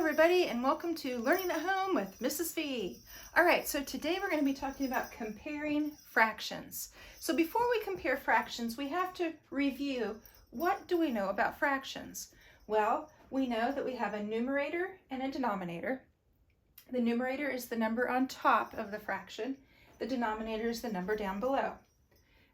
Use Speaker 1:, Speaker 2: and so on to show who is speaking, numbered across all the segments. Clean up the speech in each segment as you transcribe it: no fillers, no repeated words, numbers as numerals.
Speaker 1: everybody, and welcome to Learning at Home with Mrs. V. All right, so today we're going to be talking about comparing fractions. So before we compare fractions, we have to review what do we know about fractions. Well, we know that we have a numerator and a denominator. The numerator is the number on top of the fraction. The denominator is the number down below.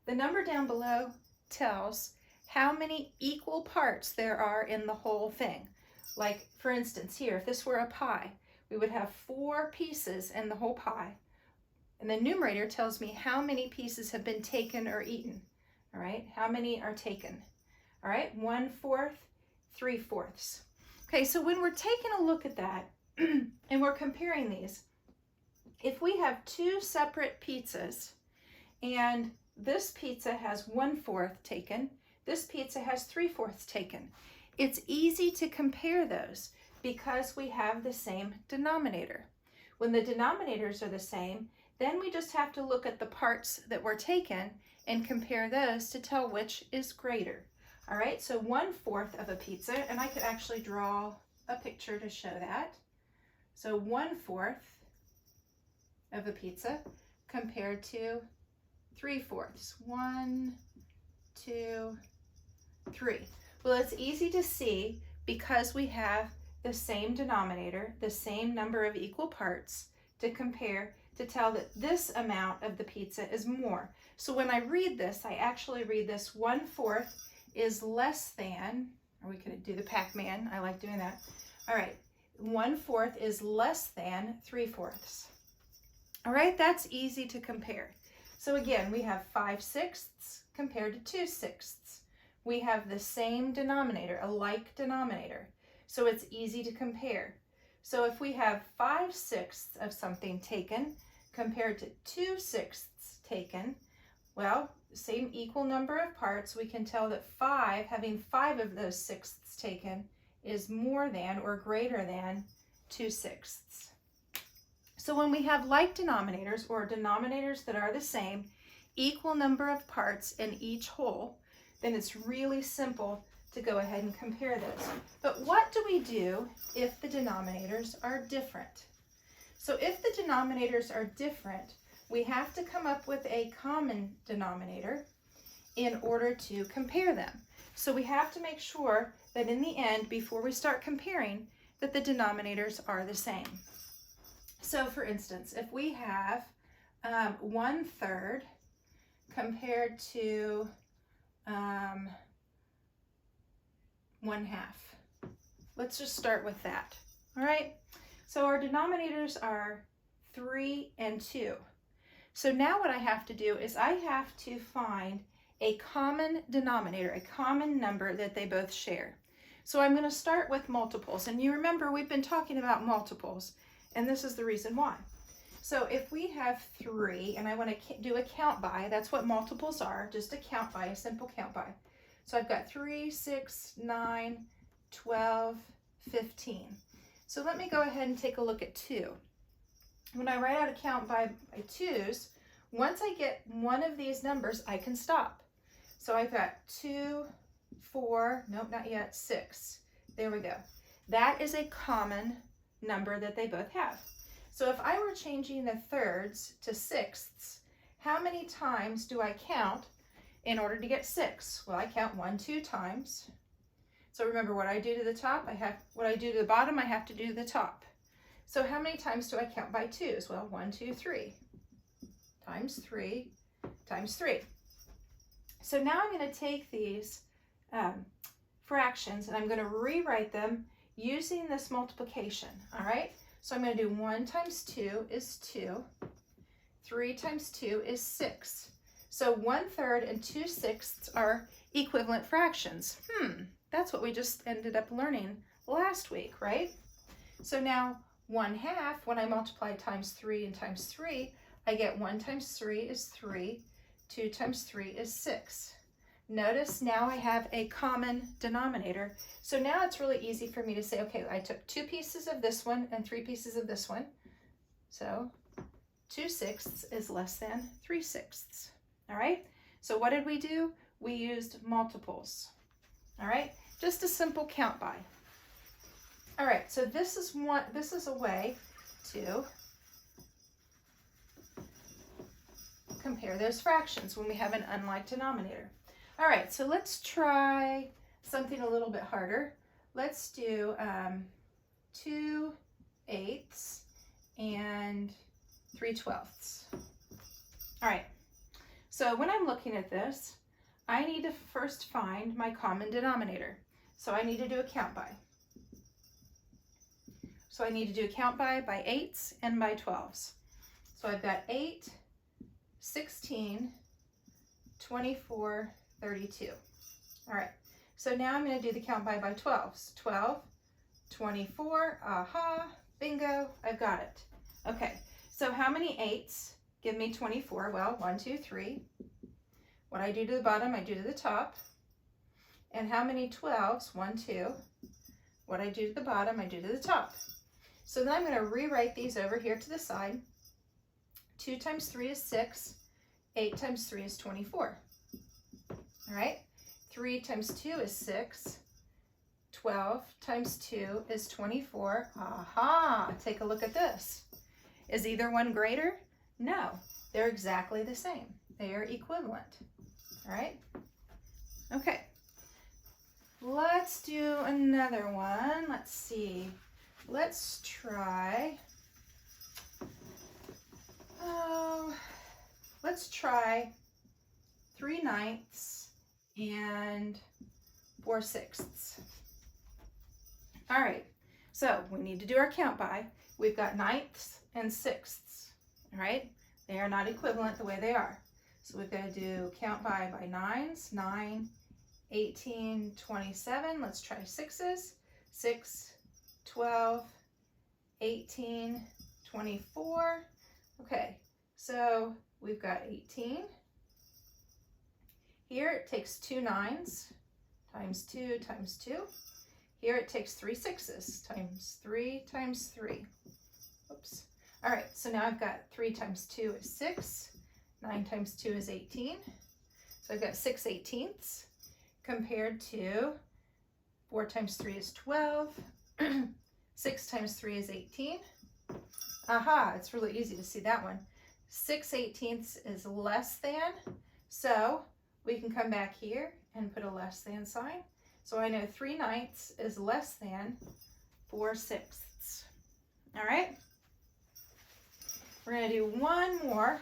Speaker 1: The number down below tells how many equal parts there are in the whole thing. Like, for instance, here, if this were a pie, we would have 4 pieces in the whole pie. And the numerator tells me how many pieces have been taken or eaten. All right, how many are taken? All right, 1/4, 3/4. Okay, so when we're taking a look at that and we're comparing these, if we have 2 separate pizzas and this pizza has 1/4 taken, this pizza has 3/4 taken, it's easy to compare those because we have the same denominator. When the denominators are the same, then we just have to look at the parts that were taken and compare those to tell which is greater. All right, so 1/4 of a pizza, and I could actually draw a picture to show that. So 1/4 of a pizza compared to 3/4. 1, 2, 3. Well, it's easy to see because we have the same denominator, the same number of equal parts to compare to tell that this amount of the pizza is more. So when I read this, I actually read this 1/4 is less than, or we could do the Pac-Man, I like doing that. All right, 1/4 is less than 3/4. All right, that's easy to compare. So again, we have 5/6 compared to 2/6. We have the same denominator, a like denominator, so it's easy to compare. So if we have 5/6 of something taken compared to 2/6 taken, well, same equal number of parts, we can tell that having 5 of those sixths taken is more than or greater than 2/6. So when we have like denominators or denominators that are the same, equal number of parts in each whole, then it's really simple to go ahead and compare those. But what do we do if the denominators are different? So if the denominators are different, we have to come up with a common denominator in order to compare them. So we have to make sure that in the end, before we start comparing, that the denominators are the same. So for instance, if we have 1/3 compared to 1/2. Let's just start with that. All right, so our denominators are 3 and 2. So now what I have to do is I have to find a common denominator, a common number that they both share. So I'm going to start with multiples, and you remember we've been talking about multiples, and this is the reason why. So if we have 3 and I want to do a count by, that's what multiples are, just a count by, a simple count by. So I've got 3, 6, 9, 12, 15. So let me go ahead and take a look at 2. When I write out a count by 2's, once I get one of these numbers, I can stop. So I've got 2, 4, nope, not yet, 6. There we go. That is a common number that they both have. So if I were changing the thirds to sixths, how many times do I count in order to get 6? Well, I count 1, 2 times. So remember, what I do to the top, what I do to the bottom, I have to do to the top. So how many times do I count by 2's? Well, 1, 2, 3 times 3 times 3. So now I'm going to take these fractions and I'm going to rewrite them using this multiplication. All right. So I'm going to do 1 times 2 is 2. 3 times 2 is 6. So 1/3 and 2/6 are equivalent fractions. That's what we just ended up learning last week, right? So now 1/2, when I multiply times 3 and times 3, I get 1 times 3 is 3. 2 times 3 is 6. Notice now I have a common denominator. So now it's really easy for me to say, okay, I took 2 pieces of this one and 3 pieces of this one. So 2/6 is less than 3/6. All right, so what did we do? We used multiples. All right, just a simple count by. All right, so this is a way to compare those fractions when we have an unlike denominator. All right, so let's try something a little bit harder. Let's do 2/8 and 3/12. All right, so when I'm looking at this, I need to first find my common denominator. So I need to do a count by. So I need to do a count by 8s and by 12s. So I've got 8, 16, 24, 32. All right, so now I'm going to do the count by 12s. 12, 24, aha, bingo, I've got it. Okay, so how many 8s give me 24? Well, 1, 2, 3. What I do to the bottom, I do to the top. And how many 12s? 1, 2. What I do to the bottom, I do to the top. So then I'm going to rewrite these over here to the side. 2 times 3 is 6. 8 times 3 is 24. All right. 3 times 2 is 6. 12 times 2 is 24. Aha! Take a look at this. Is either one greater? No. They're exactly the same. They are equivalent. All right. Okay. Let's do another one. Let's see. Let's try, let's try 3/9 and 4/6. All right, so we need to do our count by. We've got 9ths and 6ths, all right? They are not equivalent the way they are. So we've got to do count by 9s, 9, 18, 27. Let's try 6s, 6, 12, 18, 24. Okay, so we've got 18. Here it takes 2 9s times 2 times 2. Here it takes 3 6s times 3 times 3. Oops. All right, so now I've got 3 times 2 is 6. 9 times 2 is 18. So I've got 6/18 compared to 4 times 3 is 12. 6 times 3 is 18. Aha, it's really easy to see that one. 6/18 is less than, so we can come back here and put a less than sign. So I know 3/9 is less than 4/6. All right, we're going to do one more,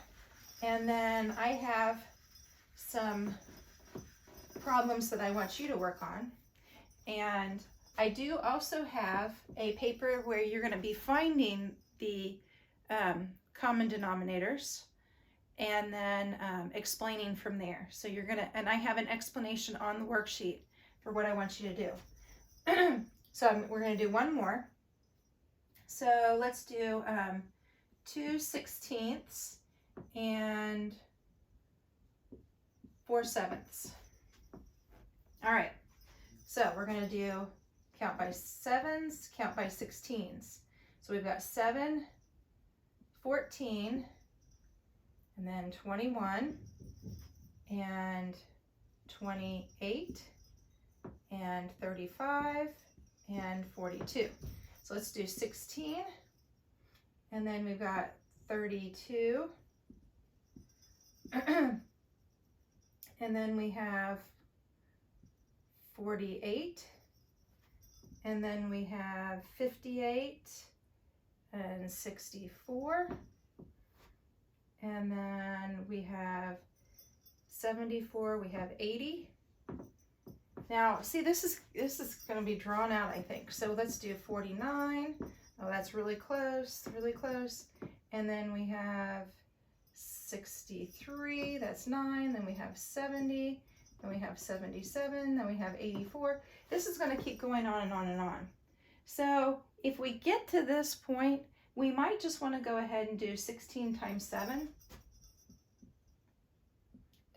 Speaker 1: and then I have some problems that I want you to work on. And I do also have a paper where you're going to be finding the common denominators and then explaining from there. So you're going to, and I have an explanation on the worksheet for what I want you to do. So we're going to do one more. So let's do 2/16 and 4/7. All right, so we're going to do count by 7s, count by 16s. So we've got 7, 14, and then 21, and 28, and 35, and 42. So let's do 16, and then we've got 32, and then we have 48, and then we have 58 and 64, and then we have 74, we have 80. Now, see, this is going to be drawn out, I think. So let's do 49. Oh, that's really close, really close. And then we have 63, that's 9. Then we have 70. Then we have 77, then we have 84. This is going to keep going on and on and on. So if we get to this point, we might just want to go ahead and do 16 times 7,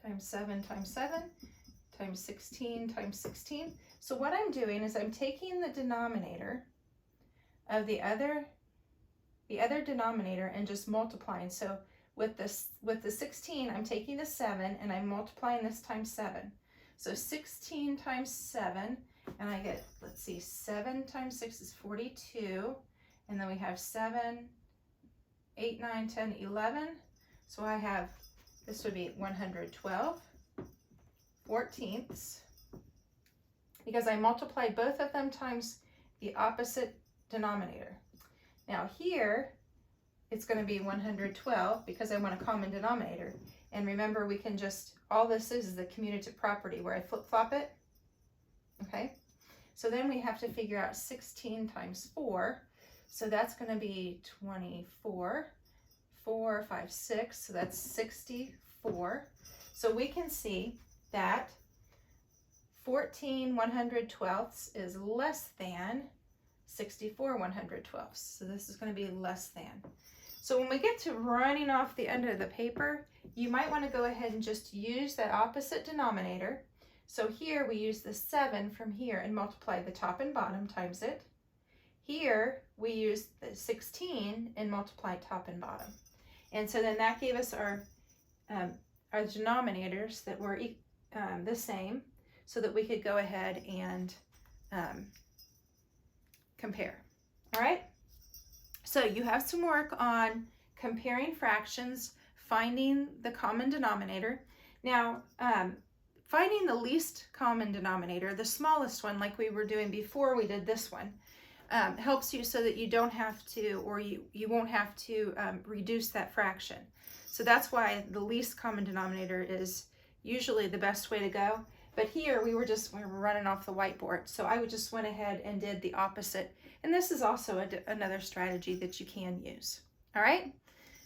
Speaker 1: times 7 times 7, times 16 times 16. So what I'm doing is I'm taking the denominator of the other denominator and just multiplying. So with the 16, I'm taking the 7 and I'm multiplying this times 7. So 16 times 7, and I get, let's see, 7 times 6 is 42, and then we have 7, 8, 9, 10, 11. So I have, this would be 112 14ths, because I multiplied both of them times the opposite denominator. Now here, it's going to be 112 because I want a common denominator. And remember, we can just, all this is the commutative property where I flip-flop it. Okay, so then we have to figure out 16 times 4. So that's going to be 24, 4, 5, 6. So that's 64. So we can see that 14 112ths is less than 64 112ths. So this is going to be less than. So when we get to running off the end of the paper, you might want to go ahead and just use that opposite denominator. So here we use the 7 from here and multiply the top and bottom times it. Here we use the 16 and multiply top and bottom. And so then that gave us our denominators that were the same, so that we could go ahead and compare. All right? So you have some work on comparing fractions, finding the common denominator. Now, finding the least common denominator, the smallest one, like we were doing before we did this one, helps you so that you don't have to, or you won't have to reduce that fraction. So that's why the least common denominator is usually the best way to go. But here we were running off the whiteboard. So I just went ahead and did the opposite. And this is also another strategy that you can use. All right.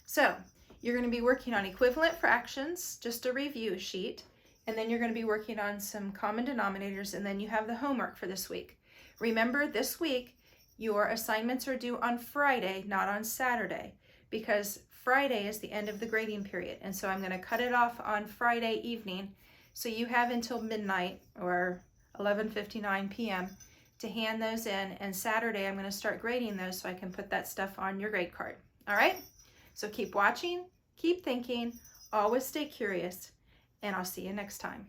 Speaker 1: So you're going to be working on equivalent fractions, just a review sheet. And then you're going to be working on some common denominators. And then you have the homework for this week. Remember, this week, your assignments are due on Friday, not on Saturday, because Friday is the end of the grading period. And so I'm going to cut it off on Friday evening. So you have until midnight or 11:59 p.m. to hand those in. And Saturday, I'm going to start grading those so I can put that stuff on your grade card. All right? So keep watching, keep thinking, always stay curious, and I'll see you next time.